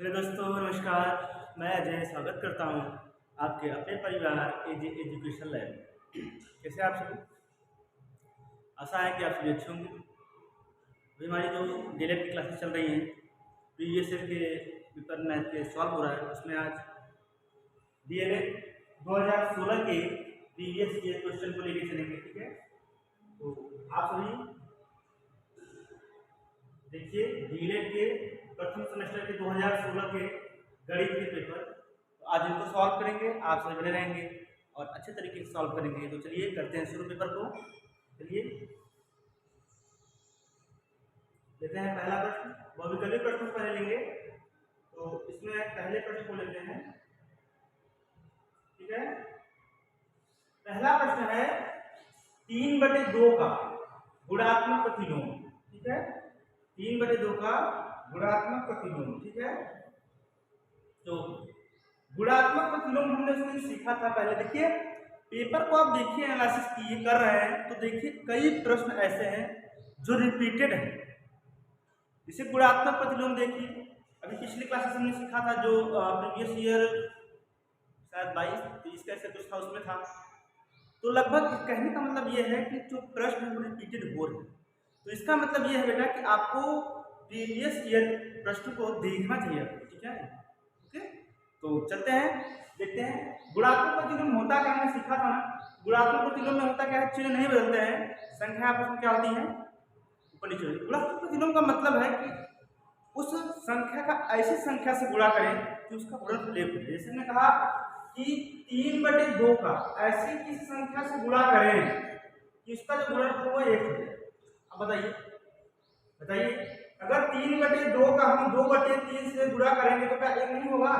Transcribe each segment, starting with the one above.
Hello दोस्तों, नमस्कार। मैं अजय स्वागत करता हूँ आपके अपने परिवार एजे एजुकेशन लैब। कैसे आप सभी? आशा है कि आप सभी अच्छे होंगे। अभी हमारी जो डीएलएड की क्लासेस चल रही हैं, प्रीवियस ईयर के पेपर मैथ के सॉल्व हो रहा है। उसमें आज डीएलएड 2016 के प्रीवियस ईयर क्वेश्चन को लेकर चलेंगे, ठीक है? तो आप सभी देखिए, डीएलएड के प्रथम सेमेस्टर के 2016 के गणित के पेपर, तो आज इनको सॉल्व करेंगे। आप सभी बने रहेंगे और अच्छे तरीके से सॉल्व करेंगे। तो चलिए करते हैं शुरू पेपर को। चलिए लेते हैं पहला प्रश्न। बहुविकल्पी प्रश्न पहले लेंगे, तो इसमें पहले प्रश्न को लेते हैं, ठीक है? पहला प्रश्न है 3/2 का गुणात्मक प्रतिलोम, ठीक है? 3/2 का गुणात्मक प्रतिलोम, ठीक है? तो गुणात्मक प्रतिलोम हमने उसमें सीखा था पहले। देखिए पेपर को आप देखिए, एनालिसिस किए कर रहे हैं तो देखिए कई प्रश्न ऐसे हैं जो रिपीटेड है। जैसे गुणात्मक प्रतिलोम देखिए, अभी पिछली क्लासेस हमने सीखा था, जो प्रीवियस ईयर शायद 22-23 का ऐसे कुछ था, उसमें था। तो लगभग कहने का मतलब ये है कि जो प्रश्न है वो रिपीटेड हो रहे हैं। तो इसका मतलब ये है बेटा कि आपको प्रीवियस ईयर प्रश्न को देखना चाहिए, ठीक है? ओके, तो चलते हैं, देखते हैं गुणात्मक प्रतिलोम होता क्या, हमने सीखा था ना। गुणात्मक प्रतिलोम में होता क्या है, चिन्ह नहीं बदलते हैं, संख्या आपस में क्या होती है, ऊपर नीचे होती है। गुणात्मक प्रतिलोम का मतलब है कि उस संख्या का ऐसी संख्या से गुणा करें कि उसका गुणनफल एक हो। जैसे मैंने कहा कि 3/2 का ऐसी किस संख्या से गुणा करें कि उसका जो गुणनफल वो एक हो जाए। अब बताइए बताइए, अगर 3/2 का हम 2/3 से गुणा करेंगे तो क्या एक नहीं होगा?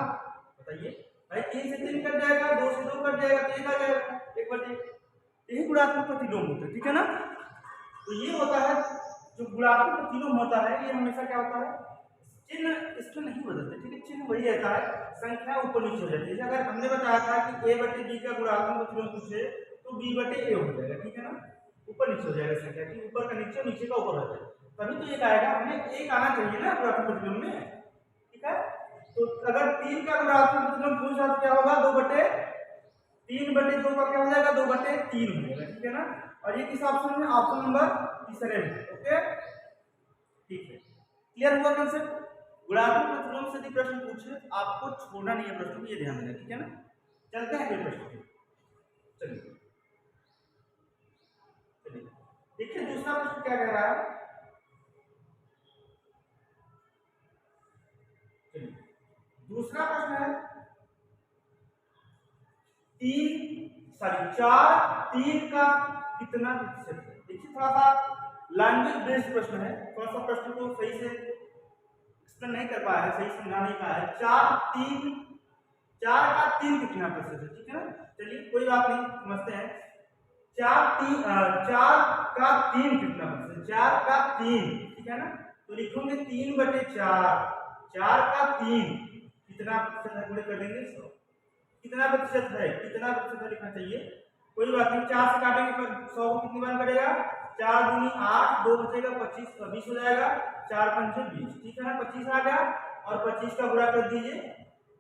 बताइए भाई, 3 से 3 कट जाएगा, 2 से 2 कट जाएगा, तो एक आ जाएगा, 1/1। यही गुणात्मक प्रतिलोम होता है, ठीक है ना? तो ये होता है जो गुणात्मक प्रतिलोम होता है, ये हमेशा क्या होता है, चिन्ह इसमें नहीं बदलते, ठीक है? चिन्ह वही रहता है, संख्या ऊपर नीचे हो जाती है। जैसे अगर हमने बताया था कि a/b का गुणात्मक प्रतिलोम पूछे तो b/a हो जाएगा, ठीक है ना? ऊपर नीचे हो जाएगा संख्या की, ऊपर का नीचे, नीचे का ऊपर हो जाएगा, तभी तो एक आएगा। हमें एक आना चाहिए ना गुणात्मक प्रतिलोम में, ठीक है? तो अगर 3 का गुणात्मक प्रतिलोम पूछा तो क्या होगा, 3/2 का क्या हो जाएगा, 2/3 हो जाएगा, ठीक है ना? और ये किस ऑप्शन में, ऑप्शन नंबर तीसरे में। ओके, ठीक है, क्लियर हुआ कंसेप्ट? गुणात्मक प्रतिलोम से यदि प्रश्न पूछे आपको छोड़ना नहीं है प्रश्न को, ये ध्यान देना, ठीक है ना? चलते हैं अगले प्रश्न पे। चलिए चलिए देखिए दूसरा प्रश्न क्या कह रहा है। चलिए दूसरा प्रश्न है 4 3 का कितना प्रतिशत है। देखिए थोड़ा सा लैंग्वेज बेस्ड प्रश्न है, थोड़ा सा प्रश्न को सही से एक्सप्लेन नहीं कर पाया है, सही समझा नहीं पाया है। 4 का 3 कितना प्रतिशत है, ठीक है ना? चलिए कोई बात नहीं, समझते हैं। 4 का 3 कितना प्रतिशत, 4 का 3, ठीक है ना? तो लिखोगे 3/4, 4 का 3 कितना प्रतिशत है, पूरे कर देंगे 100। कितना प्रतिशत है, कितना प्रतिशत है लिखना चाहिए, कोई बात नहीं। 4 से काटेंगे पर 100 को कितनी बार कटेगा, 4 दूनी 8, 2 बचेगा 25, 20 हो जाएगा, 4 पंचे 20, ठीक है ना? 25 आ गया और 25 का गुणा कर दीजिए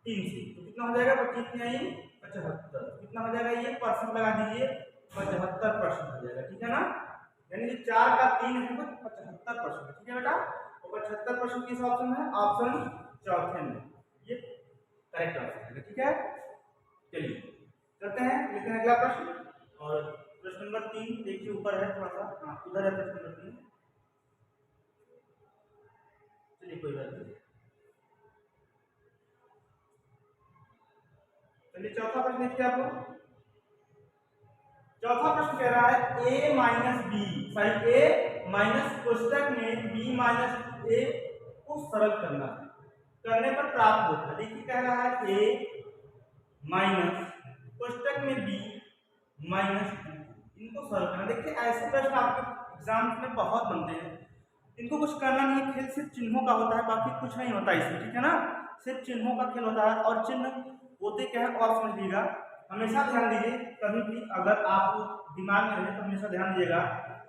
3 से, तो कितना हो जाएगा, 25 में आई 75, कितना हो जाएगा, ये परसेंट लगा दीजिए, 75% हो जाएगा, ठीक है ना? यानी कि 4 का 3 है तो 75%, ठीक है बेटा? और 75% किस ऑप्शन में है, ऑप्शन चौथे में, ये करेक्ट ऑप्शन है, ठीक है? चलिए करते हैं, लेते हैं अगला प्रश्न। और प्रश्न नंबर 3 देखिए ऊपर है, थोड़ा सा, हाँ उधर है प्रश्न नंबर 3। चलिए कोई बात नहीं, चलिए चौथा प्रश्न देखिए आप लोग। चौथा प्रश्न कह रहा है a minus B, sorry a minus कोष्टक में b माइनस a को सरल करना है, करने पर प्राप्त होता है। देखिए कह रहा है a माइनस कोष्टक में b माइनस 2, इनको सरल करना। देखिए ऐसे प्रश्न आपके एग्जाम में बहुत बनते हैं, इनको कुछ करना नहीं है, खेल सिर्फ चिन्हों का होता है, बाकी कुछ नहीं होता इसमें, ठीक है ना? सिर्फ चिन्हों का खेल होता है। और चिन्ह होते क्या है और समझ लीजिएगा, हमेशा ध्यान दीजिए, कभी भी अगर आप दिमाग में रहे तो हमेशा ध्यान दीजिएगा,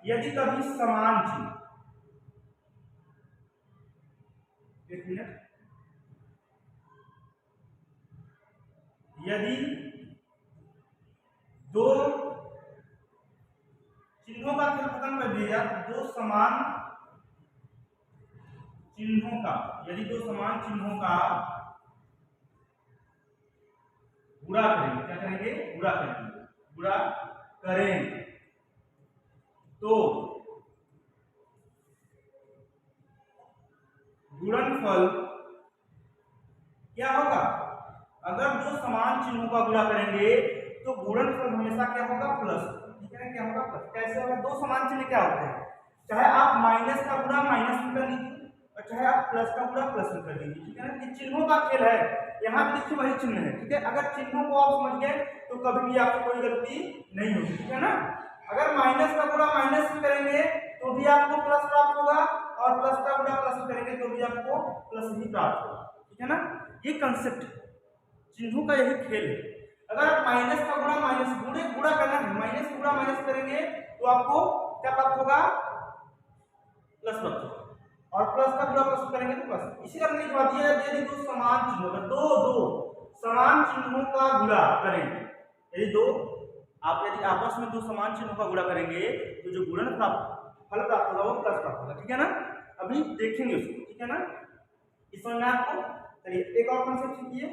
यदि कभी समान चिन्ह, एक मिनट, यदि दो चिन्हों का खेल खत्म कर दिया, दो समान चिन्हों का, यदि दो समान चिन्हों का गुणा करेंगे, क्या करेंगे, गुणा करेंगे, गुणा करें तो गुणनफल क्या होगा। अगर दो समान चिन्हों का गुणा करेंगे तो गुणनफल हमेशा क्या होगा, प्लस। ठीक है, क्या होगा, प्लस। कैसे होगा, दो समान चिन्ह क्या होते हैं, चाहे आप माइनस का गुणा माइनस में कर लीजिए और चाहे आप प्लस का गुणा प्लस में कर लीजिए। ठीक है ना, ये चिन्हों का खेल है। यहाँ पे देखिए वही चिन्ह है। ठीक है, अगर चिन्हों को आप समझ गए तो कभी भी आपको कोई गलती नहीं होगी। ठीक है ना, अगर माइनस का गुणा माइनस में करेंगे तो भी आपको प्लस प्राप्त होगा और प्लस का गुणा प्लस में करेंगे तो भी आपको प्लस ही प्राप्त होगा। ठीक है ना, ये कंसेप्ट चिन्हों का यही खेल है। अगर आप माइनस का गुणा माइनस गुणा करना है, माइनस गुणा माइनस करेंगे तो आपको क्या प्राप्त होगा, प्लस प्राप्त होगा और प्लस का गुणा प्लस करेंगे तो प्लस। इसी तरह लिखवा दिया यदि दो समान चिन्हों का, दो समान चिन्हों का गुणा करें, यदि आपस में दो समान चिन्हों का गुणा करेंगे तो जो गुणन फल प्राप्त होगा वो प्लस प्राप्त होगा। ठीक है ना, अभी देखेंगे उसको। ठीक है ना, इस समझ में आपको। चलिए एक और कॉन्सेप्ट सीखिए।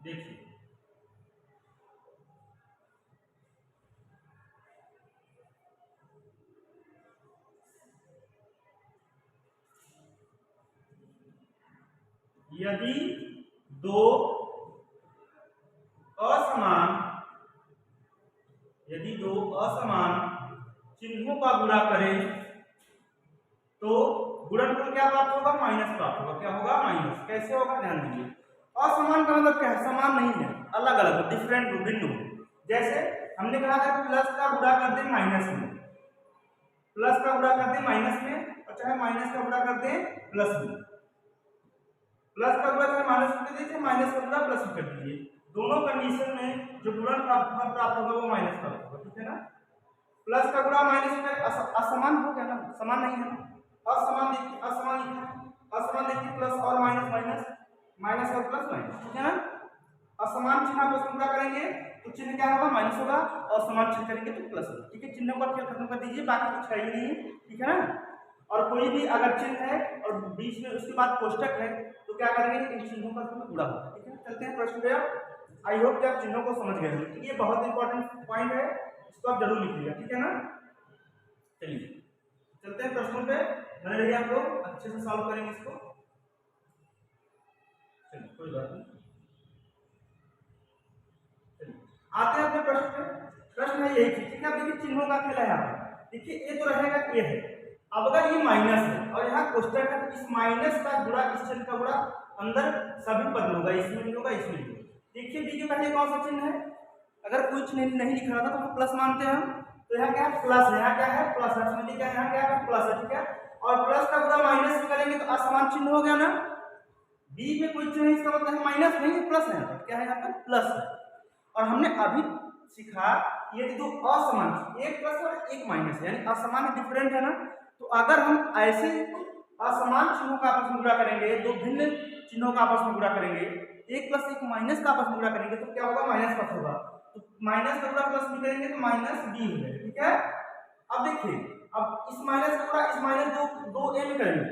देखिए यदि दो असमान चिन्हों का गुणा करें तो गुणनफल क्या प्राप्त होगा, माइनस प्राप्त होगा। क्या होगा, माइनस। कैसे होगा, ध्यान दीजिए। असमान का मतलब क्या है, समान नहीं है, अलग अलग, डिफरेंट, भिन्न। जैसे हमने कहा था प्लस का गुणा कर दे माइनस में, प्लस का गुणा कर दे माइनस में और चाहे माइनस का गुणा कर दे प्लस में, प्लस का गुणा चाहे माइनस में कर दीजिए, माइनस का गुणा प्लस में कर दीजिए। दोनों कंडीशन में जो गुणन प्राप्त होगा वो माइनस प्राप्त होगा। ठीक है ना, प्लस का गुणा माइनस में असमान हो गया ना, समान नहीं है। असमान देखिए, असमान लिखना है, असमान देखिए, प्लस और माइनस, माइनस माइनस और प्लस माइनस। ठीक है ना, असमान चिन्ह आपस में गुणा करेंगे तो चिन्ह क्या होगा, माइनस होगा और समान चिन्ह करेंगे तो प्लस होगा। ठीक है, चिन्हों का खेल खत्म कर दीजिए, बाकी कुछ है ही नहीं। ठीक है ना, और कोई भी अगर चिन्ह है और बीच में उसके बाद कोष्टक है तो क्या करेंगे, इन चिन्हों का गुणा होगा। ठीक है, चलते हैं प्रश्न पे। आई होप कि आप चिन्हों को समझ गए हैं। ये बहुत इंपॉर्टेंट पॉइंट है, इसको आप जरूर लिखिएगा। ठीक है ना, चलिए चलते हैं प्रश्नों पे। बने रहिए, आप लोग अच्छे से सॉल्व करेंगे इसको। चलिए कोई बात नहीं, चलिए आते हैं अपने प्रश्न पे। प्रश्न है यही चीज। ठीक है, देखिए चिन्हों का खेल है यहाँ पे। देखिए ये तो रहेगा, ये है। अब अगर ये माइनस है और यहाँ कोष्टक है तो इस माइनस का गुणा इस चिन्ह का गुणा अंदर सभी पद में होगा, इसमें भी होगा, इसमें भी होगा। देखिए डी के पहले कौन सा चिन्ह है, अगर कोई चिन्ह नहीं लिख रहा था तो हम प्लस मानते हैं हम, तो यहाँ क्या है, प्लस है। यहाँ क्या है, प्लस है। समझिए क्या, यहाँ क्या है, प्लस है। ठीक है, और प्लस का गुणा माइनस से करेंगे तो असमान चिन्ह हो गया ना। बी में कोई चिन्ह इसका मतलब माइनस नहीं है, प्लस है। क्या है यहाँ पर, प्लस है। और हमने अभी सीखा ये दो असमान, एक प्लस और एक माइनस है, यानी असमान डिफरेंट है ना। तो अगर हम ऐसे असमान चिन्हों का आपस में गुणा करेंगे, दो भिन्न चिन्हों का आपस में गुणा करेंगे, एक प्लस एक माइनस का आपस में गुणा करेंगे तो क्या होगा, माइनस प्लस होगा। तो माइनस का गुणा प्लस भी करेंगे तो माइनस बी हो जाएगा। ठीक है, अब देखिए, अब इस माइनस का गुणा इस माइनस दो ए में करेंगे।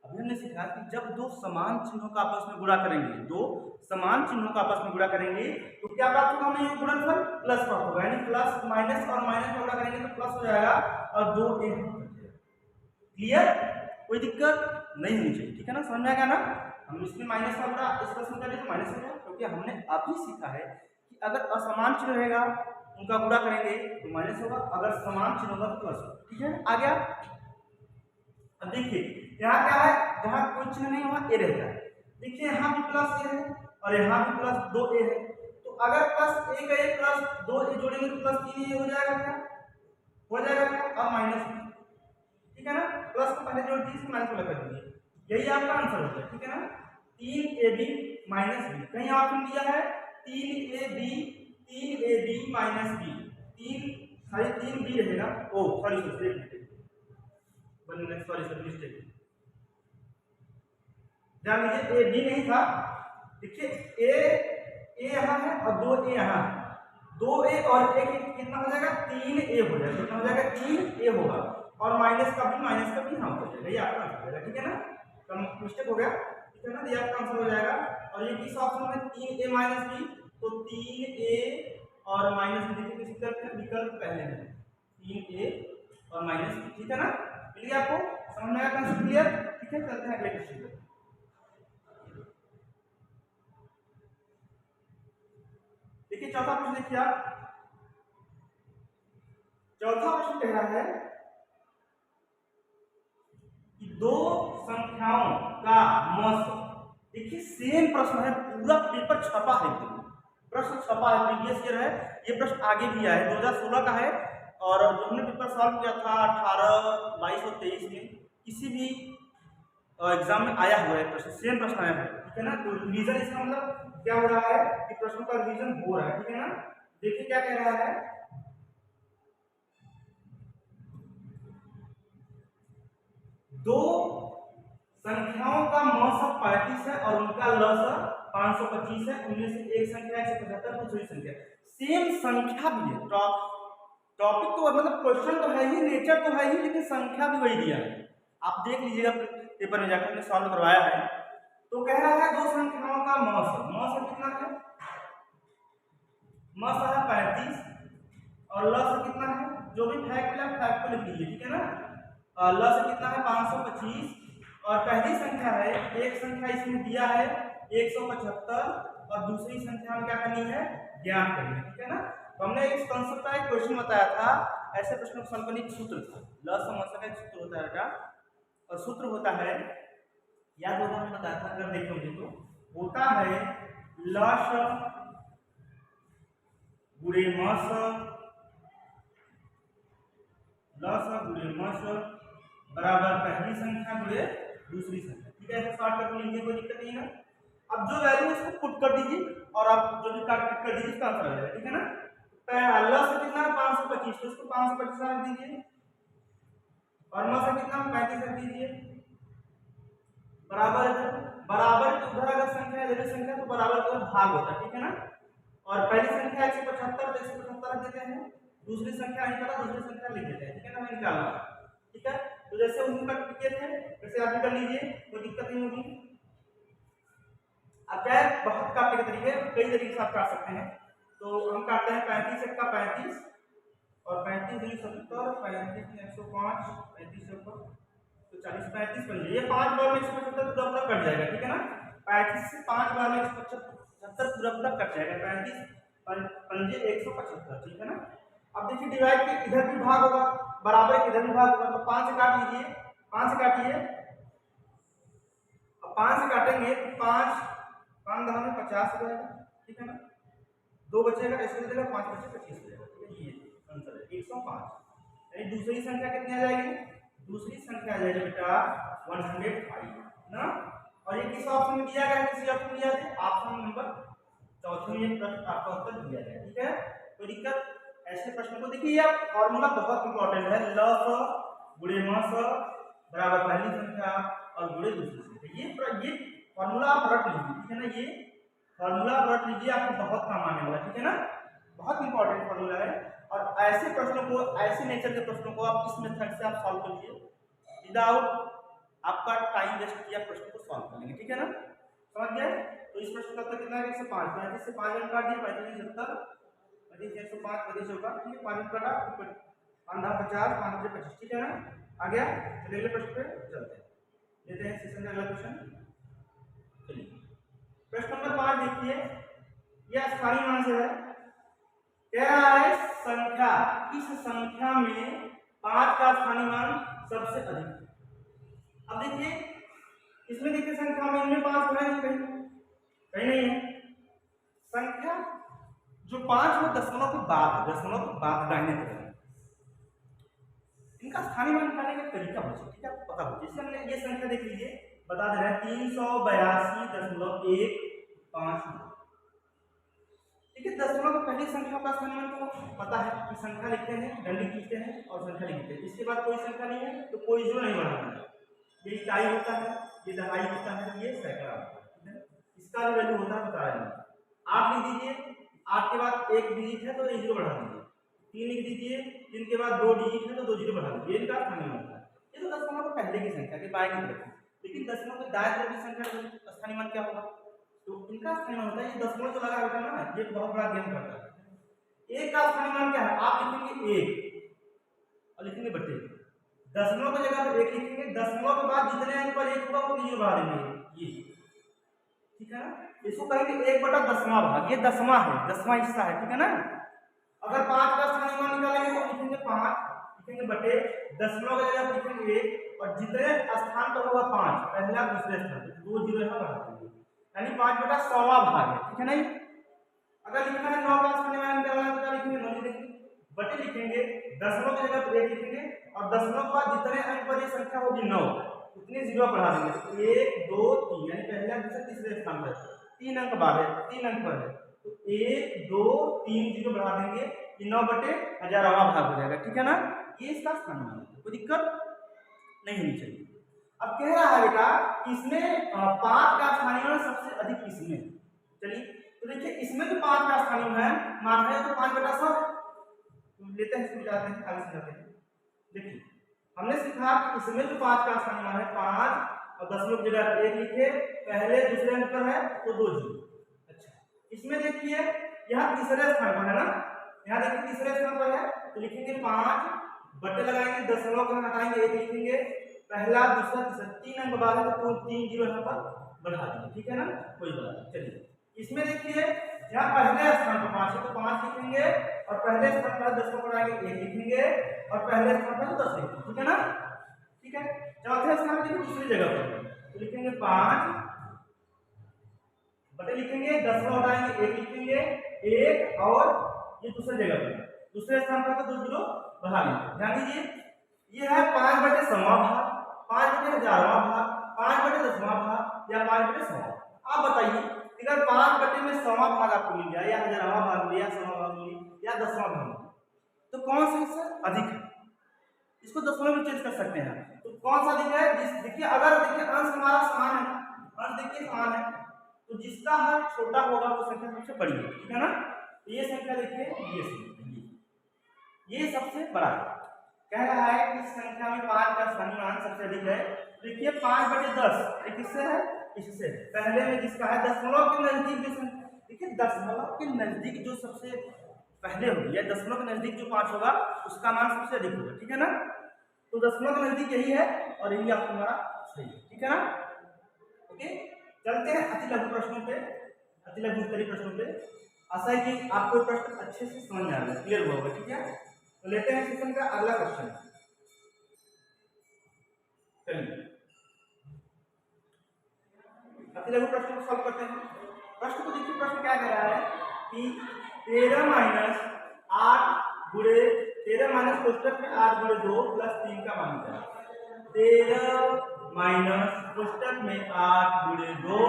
अभी हमने सीखा कि जब दो समान चिन्हों का आपस में गुणा करेंगे, दो समान चिन्हों का आपस में गुणा करेंगे तो क्या प्राप्त होगा, हमें ये गुणनफल प्लस प्राप्त होगा। यानी प्लस माइनस और माइनस का गुणा करेंगे तो प्लस हो जाएगा और दो ए। क्लियर, कोई दिक्कत नहीं होनी चाहिए। ठीक है ना, समझ में आ गया ना। हम इसमें माइनस का गुणा इस प्रश्न करें तो माइनस हो जाएगा, क्योंकि हमने अभी सीखा है कि अगर असमान चिन्ह रहेगा उनका गुणा करेंगे तो माइनस होगा, अगर समान चिन्ह होगा तो प्लस होगा। ठीक है, आ गया। अब देखिए यहाँ क्या है, जहाँ कोई चिन्ह नहीं वहाँ ए रहता है। देखिए यहाँ भी प्लस ए है और यहाँ भी प्लस दो ए है, तो अगर प्लस ए का ए प्लस दो ए जोड़ेंगे तो प्लस तीन ए हो जाएगा। क्या हो जाएगा, क्या, और माइनस। ठीक है ना, प्लस को पहले जोड़ दीजिए, माइनस को लगा दीजिए, यही आपका आंसर होता है। ठीक है ना, 3ab माइनस बी, कहीं ऑप्शन दिया है 3ab माइनस बी, 3b रहेगा। ओ सॉरी सॉरी मिस्टेक, ध्यान दीजिए, ए बी नहीं था, देखिए ए यहाँ है और 2 ए यहाँ है, 2 ए और ए कितना हो जाएगा, 3 ए हो जाएगा, कितना हो जाएगा, 3 ए होगा, और माइनस का भी यहाँ हो जाएगा, ये आपका आंसर हो जाएगा, ठीक है ना, तो मिस्टेक हो गया, ठीक है ना, ये आपका आंसर हो जाएगा। और ये किस ऑप्शन में, 3a माइनस बी, तो 3a और माइनस बी, देखिए किस विकल्प पहले में 3a और माइनस बी, ठीक है ना, मिल गया आपको, समझ में आया कंसेप्ट क्लियर, ठीक है, चलते हैं अगले क्वेश्चन पे। देखिए चौथा प्रश्न देखिए आप, चौथा प्रश्न कह रहा है कि दो संख्याओं का मौसम, देखिए सेम प्रश्न है, पूरा पेपर छपा है, प्रश्न छपा है, प्रीवियस ईयर है, ये प्रश्न आगे भी आया है, 2016 का है, और जो हमने पेपर सॉल्व किया था 18, 22 और 23 में, किसी भी एग्जाम में आया हुआ है प्रश्न, सेम प्रश्न आया है, ठीक है ना, तो रिवीजन इसका मतलब क्या हो रहा है कि प्रश्नों का रिवीजन हो रहा है, ठीक है ना। देखिए क्या कह रहा है, दो संख्याओं का मौसम 35 है और उनका लसर 525 है, उनमें से एक संख्या 175, दूसरी संख्या, सेम संख्या भी है, टॉपिक तो मतलब क्वेश्चन तो है ही, नेचर तो है ही, लेकिन संख्या भी वही दिया है, आप देख लीजिएगा पेपर में जाकर, हमने सॉल्व करवाया है। तो कह रहा है दो संख्याओं का मौसम, मौसम कितना है, मौसम है 35 और लसर कितना है, जो भी फैक्ट मिला फैक्ट को लिख लीजिए, ठीक है ना, लसर कितना है 525, और पहली संख्या है, एक संख्या इसमें दिया है 175 और दूसरी संख्या में क्या करनी है, ज्ञात करनी है, ठीक है ना। तो हमने इस कांसेप्ट का एक क्वेश्चन बताया था, ऐसे प्रश्नों को सॉल्व करने का सूत्र था, लसर मौसम का एक सूत्र होता है बेटा, और सूत्र होता है, याद होगा हमने बताया था, अगर देखोगे तो होता है लस गुणे मस, लस गुणे मस बराबर पहली संख्या गुणे दूसरी संख्या, ठीक है, ऐसे शॉर्ट करके लिखिए, कोई दिक्कत नहीं है। अब जो वैल्यू उसको पुट कर दीजिए और आप जो भी काट कर दीजिए, इसका आंसर आ जाएगा, ठीक है ना। लस कितना है 525, तो उसको 525 रख दीजिए, और मस कितना 35 रख दीजिए, बराबर बराबर की उधर अगर संख्या है संख्या तो बराबर का भाग होता है, ठीक है ना, और पहली संख्या 175 तो 175 रख देते हैं, दूसरी संख्या नहीं पता, दूसरी संख्या लिख देते हैं, ठीक है ना, निकालना, ठीक है। तो जैसे उनका किए थे वैसे आप भी कर लीजिए, कोई दिक्कत नहीं होगी। अब क्या है, बहुत काटने के तरीके, कई तरीके से आप काट सकते हैं, तो हम काटते हैं 35 1 का 35 और 35 2 70, 35 105, 35 ऊपर तो 40, 35 बन जाए, ये 5 बार में 175 पूरा पूरा कट जाएगा, ठीक है ना, 35 से 5 बार में 175 पूरा पूरा कट जाएगा, 35 पंजे 175, ठीक है ना। अब देखिए डिवाइड के इधर भी भाग होगा, बराबर के इधर भी भाग होगा, तो 5 से काट लीजिए, 5 से काटिए, अब 5 से काटेंगे तो 5 5 में 50 हो जाएगा, ठीक है ना, 2 बचेगा, ऐसे हो जाएगा, 5 बचे 25 हो जाएगा, ठीक है, ये आंसर है 105। यानी दूसरी संख्या कितनी आ जाएगी, दूसरी संख्या आ जाएगी बेटा 105 ना, और ये किस ऑप्शन में दिया गया है, किसी ऑप्शन में दिया है, ऑप्शन नंबर चौथे में प्रश्न आपका उत्तर दिया गया है, ठीक है, कोई दिक्कत। ऐसे प्रश्न को देखिए, ये फॉर्मूला बहुत इंपॉर्टेंट है, लस गुणे मस बराबर पहली संख्या और गुणे दूसरी संख्या, ये फॉर्मूला आप रट लीजिए, ठीक है ना, ये फॉर्मूला रट लीजिए, आपको बहुत काम आने वाला, ठीक है ना, बहुत इंपॉर्टेंट फॉर्मूला है। और ऐसे प्रश्नों को, ऐसे नेचर के प्रश्नों को आप इस मेथड से आप सॉल्व करिए, विदाउट आपका टाइम वेस्ट किया प्रश्न को सॉल्व करेंगे, ठीक है ना, समझ गए। तो इस प्रश्न का उत्तर कितना है, 105, 35 से 5 अंक काट दिया, 35 70, 35 105, 35 होगा, ठीक है, 5 काटा, 5 50, 5 25, ठीक है ना, आ गया। चलिए अगले प्रश्न पे चलते हैं, लेते हैं सेशन का अगला क्वेश्चन। चलिए प्रश्न नंबर 5 देखिए, यह स्थानीय मान से है, कह रहा है संख्या, इस संख्या में 5 का स्थानीय मान सबसे अधिक है। अब देखिए इसमें देखिए संख्या में इनमें 5 है नहीं, कहीं नहीं है, संख्या जो 5 वो दशमलव के बाद है, दशमलव के बाद दाहिने तरफ, इनका स्थानीय मान निकालने का तरीका मुझे, ठीक है, पता हो, जैसे हमने ये संख्या देख लीजिए, बता दे रहे हैं 382.15, ठीक है, दशमलव की पहली संख्या का स्थानीय मान तो पता है कि संख्या लिखते हैं, डंडी खींचते हैं और संख्या लिखते हैं, इसके बाद कोई संख्या नहीं है तो कोई जीरो नहीं बढ़ाना है, ये इकाई होता है, ये दहाई होता है, ये सैकड़ा होता है। इसका वैल्यू होता है बता रहे हैं। 8 लिख दीजिए, 8 के बाद एक डिजिट है तो 0 बढ़ा दीजिए। 3 लिख दीजिए, 3 के बाद 2 डिजिट है तो 2 0 बढ़ा दीजिए। इनका स्थानीय मान होता है। ये तो दशमलव के पहले की संख्या के बाएं की तरफ है, लेकिन दशमलव के दाएं तरफ की संख्या का स्थानीय मान क्या होगा? तो इनका स्थानीय मान होता है, ये दशमलव जो लगा होता है ना, ये बहुत बड़ा गेम करता है। 1 का स्थानीय मान क्या है? आप लिखेंगे 1 और लिखेंगे बटे, दशमलव की जगह पर 1 लिखेंगे, दशमलव के बाद जितने अंक पर 1 होगा वो 0 बढ़ा देंगे, ये ठीक है ना। इसको कहेंगे 1 बटा 10वां भाग, ये 10वां है, 10वां हिस्सा है, ठीक है ना। अगर 5 का स्थानीय मान निकालेंगे तो लिखेंगे 5, लिखेंगे बटे, दशमलव की जगह पर लिखेंगे 1 और जितने स्थान पर होगा 5 पहला दूसरे स्थान पर 2 0 यहां बढ़ा देंगे, यानी 5 बटा 100वां भाग है, ठीक है ना। अगर लिखना है 9 का स्थानीय मान निकालना है तो लिखेंगे 9 लिखेंगे बटे, लिखेंगे दशमलव की जगह पर 1 लिखेंगे और दशमलव के बाद जितने अंक पर ये संख्या होगी 9 उतने 0 बढ़ा देंगे, 1 2 3 यानी पहला दूसरा तीसरे स्थान पर 3 अंक बाद है, 3 अंक पर है तो 1 2 3 0 बढ़ा देंगे, ये 9 बटे 1000वां भाग हो जाएगा, ठीक है ना। ये इसका स्थानीय मान है, कोई दिक्कत नहीं होनी चाहिए। अब कह रहा है बेटा इसमें 5 का स्थानीय मान सबसे अधिक किसमें? चलिए तो देखिए इसमें तो 5 का स्थानीय मान है तो 5 बटा 100 लेते हैं, समझाते हैं, आगे समझाते हैं। देखिए हमने सीखा कि इसमें जो 5 का स्थानीय मान है 5 और दशमलव की जगह 1 लिखे, पहले दूसरे अंक पर है तो 2 0। अच्छा इसमें देखिए यहाँ तीसरे स्थान पर है ना, यहाँ देखिए तीसरे स्थान पर है तो लिखेंगे 5 बटे लगाएंगे, दशमलव को हटाएंगे 1 लिखेंगे, पहला दूसरा तीसरा 3 अंक बाद है तो 3 0 यहाँ पर बढ़ा देंगे, ठीक है ना, कोई बात नहीं। चलिए इसमें देखिए यहाँ पहले स्थान पर 5 है तो 5 लिखेंगे और पहले स्थान पर 10 को बढ़ाएंगे 1 लिखेंगे और पहले स्थान पर 10 लिखेंगे, ठीक है ना, ठीक है। चौथे स्थान पर दूसरी जगह पर तो लिखेंगे 5 बटे, लिखेंगे दशमलव हटाएंगे 1 लिखेंगे 1 और ये दूसरी जगह पर दूसरे स्थान पर तो 2 0 बढ़ा लेंगे। ध्यान दीजिए ये है 5 बटे 100वां भाग, 5 बटे 1000वां भाग, 5 बटे 10वां भाग या 5 बटे 100। आप बताइए अगर 5 बटे में 100वां भाग आपको मिल गया या 1000वां भाग मिल गया, 100वां भाग मिल गया या 10वां भाग तो कौन सा हिस्सा अधिक है? इसको दशमलव में चेंज कर सकते हैं, तो कौन सा अधिक है? देखिए अगर देखिए अंश हमारा समान है, अंश देखिए समान है तो जिसका हर छोटा होगा वो संख्या सबसे बड़ी है, ठीक है ना। तो ये संख्या देखिए ये सबसे बड़ा है। कह रहा है कि इस संख्या में 5 का स्थानीय मान सबसे अधिक है। देखिए 5 बटे 10 ये किससे है? इससे। पहले में जिसका है दशमलव के नजदीक जो देखिए दशमलव के नजदीक जो सबसे पहले होगी या दशमलव के नजदीक जो 5 होगा उसका मान सबसे अधिक होगा, ठीक है ना। तो दशमलव के नजदीक यही है और यही आपको हमारा सही है, ठीक है ना। ओके चलते हैं अति लघु प्रश्नों पे, अति लघु उत्तरीय प्रश्नों पे। आशा है कि आपको प्रश्न अच्छे से समझ में आ गया, क्लियर हुआ होगा, ठीक है। तो लेते हैं सेशन का अगला क्वेश्चन। चलिए अति लघु प्रश्न को सॉल्व करते हैं। प्रश्न को देखिए, प्रश्न क्या कह रहा है कि 13 माइनस 8 गुणे 13 माइनस कोष्टक में 8 गुणे 2 प्लस 3 का मान निकालें। 13 माइनस कोष्टक में 8 गुणे 2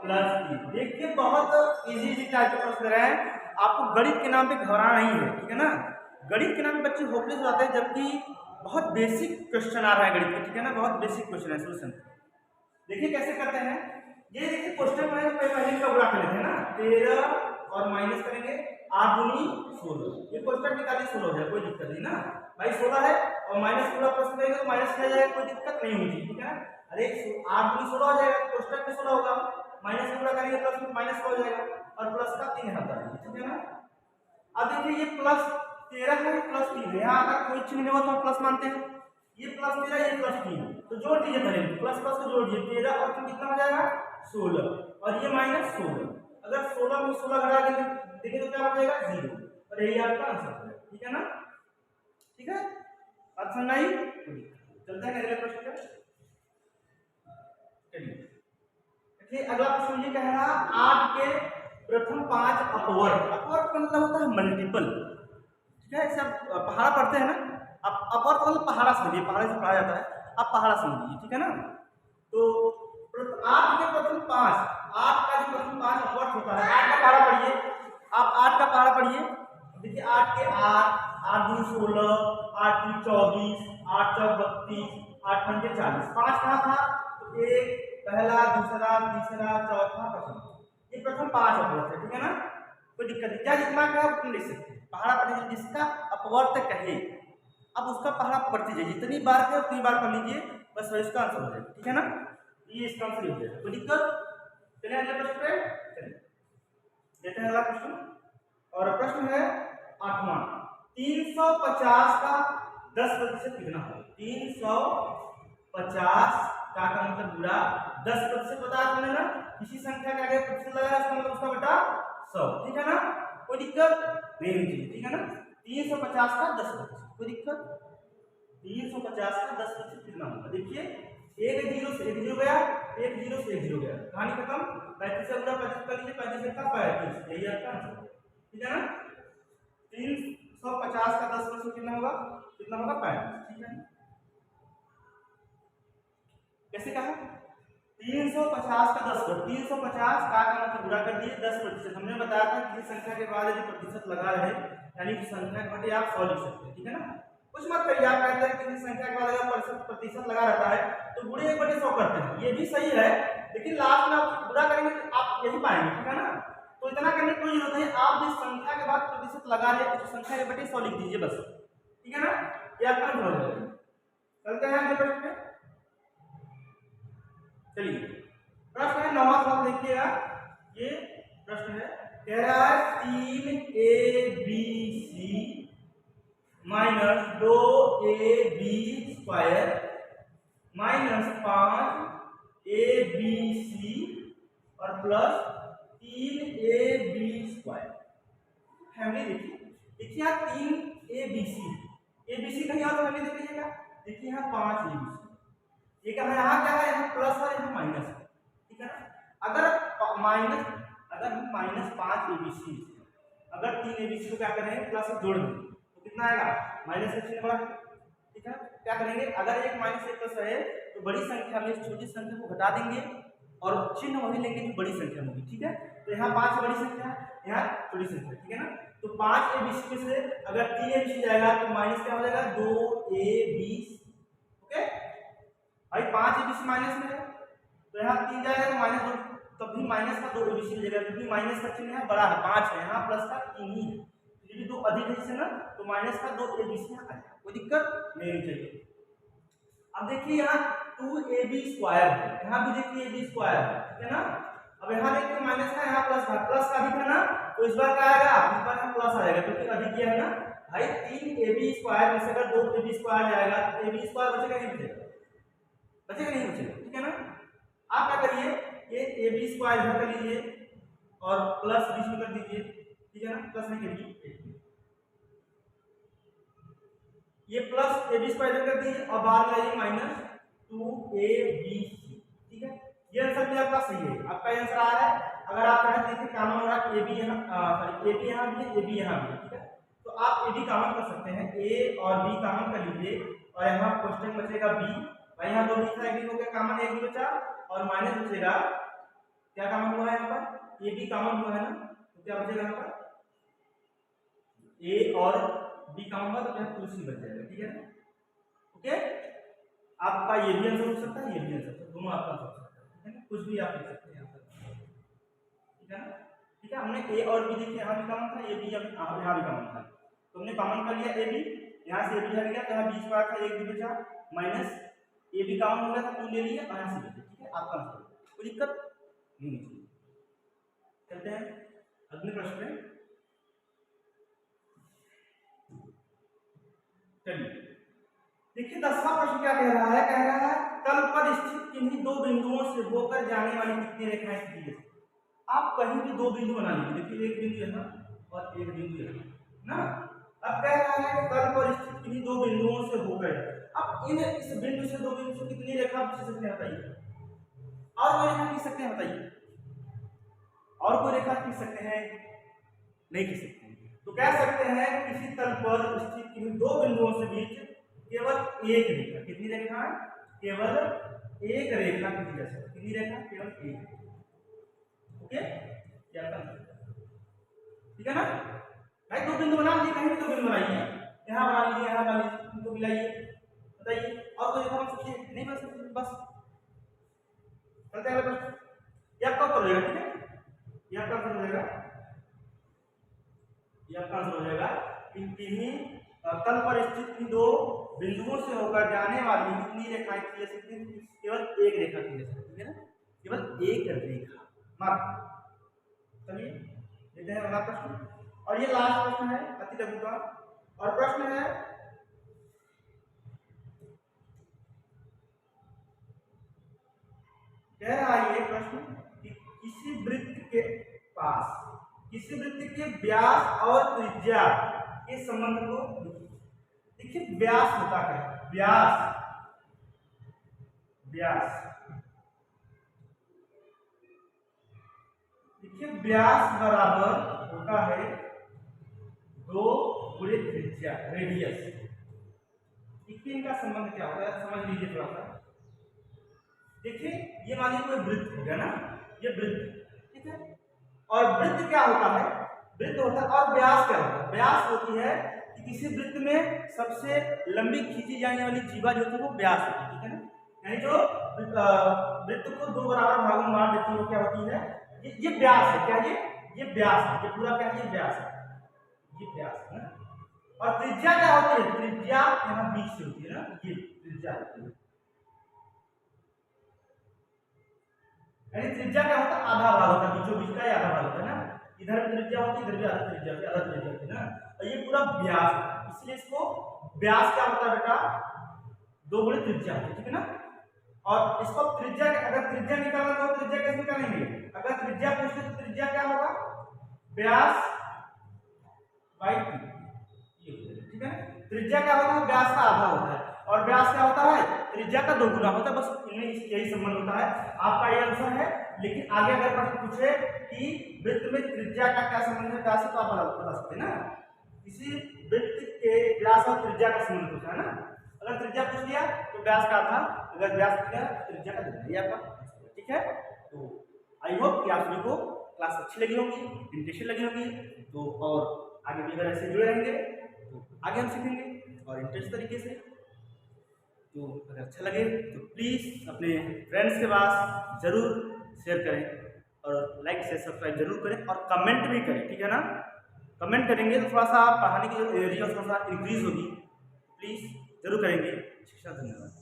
प्लस 3। देखिए बहुत इजी टाइप के प्रश्न रहे हैं, आपको गणित के नाम पे घबराना नहीं है, ठीक है ना। गणित के नाम पे बच्चे होपलेस हो जाते हैं, जबकि बहुत बेसिक क्वेश्चन आ रहा है गणित का, ठीक है ना, बहुत बेसिक क्वेश्चन है। सोल्यूशन देखिए कैसे करते हैं। ये देखिए क्वेश्चन में पहले का गुणा कर लेते हैं ना, 13 और माइनस करेंगे 8 दूनी 16। ये क्वेश्चन निकालिए 16 है, कोई दिक्कत नहीं ना भाई, 16 है और माइनस पूरा प्लस करेंगे तो माइनस किया जाएगा, कोई दिक्कत नहीं होगी, ठीक है। अरे 8 दूनी 16 हो जाएगा, क्वेश्चन में 16 होगा, माइनस पूरा करेंगे प्लस में माइनस हो जाएगा और प्लस का 3 हटा देंगे, ठीक है ना। अब देखिए ये प्लस 13 है, प्लस 3 है, यहाँ अगर कोई चिन्ह नहीं हो तो प्लस मानते हैं। ये प्लस 13 ये प्लस 3 तो जोड़ दीजिए, पहले प्लस प्लस को जोड़ दीजिए, 13 और 3 कितना हो जाएगा 16 और ये माइनस 16। अगर 16 में 16 घटा देंगे देखिए तो क्या बचेगा 0 और यही आपका आंसर है, ठीक है ना। ठीक है बात समझ आई। चलते हैं अगले प्रश्न पे। चलिए अगला प्रश्न ये कह रहा 8 के प्रथम 5 अपवर्ग। अपवर्ग का मतलब होता है मल्टीपल, ठीक है। सब पहाड़ा पढ़ते हैं ना, अब अपवर्ग मतलब पहाड़ा समझिए, पहाड़े से पढ़ा जाता है, आप पहाड़ा समझिए, ठीक है ना। तो 8 के प्रथम 5, 8 का जो प्रथम 5 अपवर्ग होता है, 8 का पहाड़ा पढ़िए आप, 8 का पहाड़ा पढ़िए। देखिए 8 के 8, 8 दूनी 16, 8 तीन 24, 8 चौक 32, 8 पंजे 40। 5 कहाँ था तो एक, पहला, दूसरा, तीसरा, चौथा, पांचवा, ये प्रथम 5 अपवर्त है, ठीक है ना। कोई दिक्कत नहीं, क्या जितना का तुम लिख सकते हैं। पहाड़ा प्रतिशत जिसका अपवर्त कहे, अब उसका पहाड़ा पढ़ती जाइए, जितनी बार कहे उतनी बार पढ़ लीजिए, बस इसका आंसर हो जाएगा, ठीक है ना। ये इसका आंसर हो जाएगा, कोई दिक्कत। चलिए अगले प्रश्न पे चलिए देखते हैं अगला प्रश्न। और प्रश्न है 8वां, 350 का 10% कितना होगा। 350 का मतलब पूरा 10% बता देना ना, किसी संख्या के आगे प्रतिशत लगाया इसका मतलब उसका बेटा 100, ठीक है ना। कोई दिक्कत नहीं होनी चाहिए, ठीक है ना। 350 का 10%, कोई दिक्कत। 350 का 10% कितना होगा। देखिए एक 0 से 1 0 गया, एक 0 से 1 0 गया, कहानी खत्म। 35 से पूरा 35 कर लीजिए, 35 का 35, यही आपका आंसर है, ठीक है ना। 350 का 10% कितना होगा, कितना होगा 35, ठीक है। कैसे कहा 350 का 10%, 350 का मतलब गुणा कर दिए 10%। हमने बताया था किसी संख्या के बाद यदि प्रतिशत लगा रहे यानी कि संख्या के बटे आप 100 लिख सकते हैं, ठीक है ना। कुछ मत करिए, आप कहते हैं किसी संख्या के बाद अगर प्रतिशत लगा रहता है तो गुणे 1/100 करते हैं, ये भी सही है, लेकिन लास्ट में आप गुणा करेंगे तो आप यही पाएंगे, ठीक है ना। तो इतना करने की कोई जरूरत नहीं, आप जिस संख्या के बाद प्रतिशत लगा रहे हैं उस संख्या के बटे 100 लिख दीजिए बस, ठीक है ना। ये आपका हो जाएगा। चलते हैं अगले प्रश्न पे। चलिए प्रश्न है 9वां सवाल, देखिएगा ये प्रश्न है, कह रहा है 3abc minus 2ab² minus 5abc और प्लस 3ab²। फैमिली देखिए यहाँ 3abc, abc कहीं और फैमिली देख लीजिएगा, देखिए यहाँ 5abc, ये क्या है, यहाँ क्या है, यहाँ प्लस और यहाँ माइनस है, ठीक है ना। अगर हम माइनस 5abc अगर 3abc को क्या करेंगे प्लस जोड़ देंगे तो कितना आएगा, माइनस का चिन्ह बड़ा, ठीक है। क्या करेंगे, अगर एक माइनस एक प्लस रहे तो बड़ी संख्या में छोटी संख्या को घटा देंगे और चिन्ह वही लेंगे जो बड़ी संख्या होगी, ठीक है। तो यहाँ 5 बड़ी संख्या, यहाँ छोटी संख्या, ठीक है ना। तो 5abc में से अगर 3abc जाएगा तो माइनस क्या हो जाएगा 2ab, ओके भाई। 5abc माइनस में है तो यहाँ 3 जाएगा तो माइनस 2, तब भी माइनस का 2abc मिलेगा, क्योंकि माइनस का चिन्ह यहाँ बड़ा है 5 है, यहाँ प्लस का 3 ही है, ये भी 2 अधिक है इससे ना, तो माइनस का 2abc यहाँ आ जाएगा, कोई दिक्कत नहीं होनी चाहिए। अब देखिए यहाँ 2ab² है, यहाँ भी देखिए ab² है, ठीक है ना। अब यहाँ देखिए माइनस का यहाँ प्लस है, प्लस का अधिक है ना, तो इस बार क्या आएगा, इस बार यहाँ प्लस आएगा क्योंकि अधिक है ना भाई। 3ab² में से अगर 2ab² जाएगा तो ab² बचेगा नहीं, बचेगा नहीं बचेगा, ठीक है ना। आप क्या करिए, ये ab² इधर कर लीजिए और प्लस बीच में कर दीजिए, ठीक है ना, प्लस नहीं करिए, ये प्लस ab² इधर कर दीजिए और बाहर लाइए माइनस 2abc, ठीक है। ये आंसर भी आपका सही है, आपका आंसर आ रहा है। अगर आप चाहें देखिए कॉमन हो रहा है ab यहाँ, सॉरी ab यहाँ भी है, ab यहाँ भी है, ठीक है। तो आप ab कॉमन कर सकते हैं, a और b कॉमन कर लीजिए और यहाँ क्वेश्चन बचेगा b, भाई यहाँ 2 b था, एक हो गया कॉमन, एक भी बचा और माइनस बचेगा, क्या कॉमन हुआ है यहाँ पर, ab कॉमन हुआ है ना, तो क्या बचेगा यहाँ पर a और b कॉमन हुआ तो यहाँ 2c बच जाएगा, ठीक है ना। ओके, आपका ये भी आंसर हो सकता है, ये भी आंसर, दोनों आपका आंसर हो सकता है, ठीक है ना, कुछ भी आप लिख सकते हैं यहाँ पर, ठीक है ना। ठीक है, हमने a और b देखिए, यहाँ भी कॉमन था, a b यहाँ भी कॉमन था, तो हमने कॉमन कर लिया ab, यहाँ से ab हट गया तो यहाँ b² था, एक भी बचा, माइनस ab कॉमन हो गया था 2 ले लिया और यहाँ से ले लिया, ठीक है, आपका आंसर, कोई दिक्कत नहीं है। चलते हैं अगले प्रश्न में। चलिए देखिए 10वां प्रश्न क्या कह रहा है, कह रहा है तल पर स्थित किन्हीं 2 बिंदुओं से होकर जाने वाली कितनी रेखाएं दी है। आप कहीं भी 2 बिंदु बना लीजिए, देखिए एक बिंदु यहाँ और एक बिंदु यहाँ ना। अब कह रहा है तल पर स्थित किन्हीं 2 बिंदुओं से होकर, अब इस बिंदु से 2 बिंदु से कितनी रेखा खींच सकते हैं बताइए, और कोई रेखा खींच सकते हैं बताइए, और कोई रेखा खींच सकते हैं, नहीं खींच सकते। तो कह सकते हैं किसी तल पर स्थित किन्हीं 2 बिंदुओं से बीच केवल एक रेखा, कितनी रेखा है, केवल एक रेखा खींची जा सकती है, कितनी रेखा, केवल एक, ओके, ठीक है ना भाई। 2 बिंदु बना लीजिए, कहीं भी 2 बिंदु बनाइए, यहाँ बना लीजिए, यहाँ बना लीजिए, इनको मिलाइए, बताइए और कोई रेखा बन सकती है, नहीं बन सकती, बस ये आपका आंसर हो जाएगा। इन किन्हीं तल पर स्थित इन दो बिंदुओं से होकर जाने वाली कितनी रेखाएं खींच सकती हैं? केवल एक रेखा खींच सकती है ना, केवल एक रेखा मात्र। चलिए देखते हैं अगला प्रश्न, और ये लास्ट प्रश्न है अति लघु का। और प्रश्न है, कह रहा है ये प्रश्न कि किसी वृत्त के पास, किसी वृत्त के व्यास और त्रिज्या के संबंध को देखिए। व्यास होता है, व्यास, व्यास देखिए, व्यास बराबर होता है 2 गुणे त्रिज्या, रेडियस। देखिए इनका संबंध क्या होता है, समझ लीजिए थोड़ा सा। देखिए ये मान लीजिए कोई वृत्त हो गया ना, ये वृत्त, ठीक है। और वृत्त क्या होता है, वृत्त होता है, और व्यास क्या होता है, व्यास होती है कि किसी वृत्त में सबसे लंबी खींची जाने वाली जीवा जो होती है वो व्यास होती है, ठीक है ना। यानी जो वृत्त को 2 बराबर भागों में बांट देती है वो क्या होती है, ये व्यास है। क्या ये व्यास है, ये पूरा क्या है, ये व्यास है, ये व्यास है ना। और त्रिज्या क्या होती है, त्रिज्या यहाँ बीच से होती है ना, ये त्रिज्या होती है। यानी त्रिज्या क्या होता है, आधा भाग होता है, बीचों बीच का आधा भाग होता है ना। इधर भी त्रिज्या होती है, इधर भी आधा त्रिज्या होती है, आधा त्रिज्या होती है ना। और ये पूरा व्यास है, इसलिए इसको व्यास क्या होता है बेटा, 2 गुणे त्रिज्या होती है, ठीक है ना। और इसको त्रिज्या, अगर त्रिज्या निकालना तो त्रिज्या कैसे निकालेंगे, अगर त्रिज्या पूछे तो त्रिज्या क्या होगा, व्यास बाई 2, ठीक है। त्रिज्या क्या होता है, व्यास का आधा होता है, और व्यास क्या होता है, त्रिज्या का 2 गुना होता है। बस इनमें यही संबंध होता है, आपका ये आंसर है। लेकिन आगे अगर प्रश्न पूछे कि वृत्त में त्रिज्या का क्या संबंध है व्यास से, तो आप बता सकते हैं ना। किसी वृत्त के व्यास और त्रिज्या का संबंध होता है ना। अगर त्रिज्या पूछ लिया तो व्यास का आधा, अगर व्यास पूछ लिया त्रिज्या का 2, ये आपका, ठीक है। तो आई होप कि आप सभी को क्लास अच्छी लगी होगी, इंटरेस्टिंग लगी होगी। तो और आगे भी अगर ऐसे जुड़े रहेंगे तो आगे हम सीखेंगे और इंटरेस्ट तरीके से। तो अगर अच्छा लगे तो प्लीज़ अपने फ्रेंड्स के पास ज़रूर शेयर करें, और लाइक से सब्सक्राइब जरूर करें, और कमेंट भी करें, ठीक है ना। कमेंट करेंगे तो थोड़ा सा पढ़ाने की जो एनर्जी थोड़ा सा इंक्रीज होगी, प्लीज़ जरूर करेंगे। शिक्षा धन्यवाद।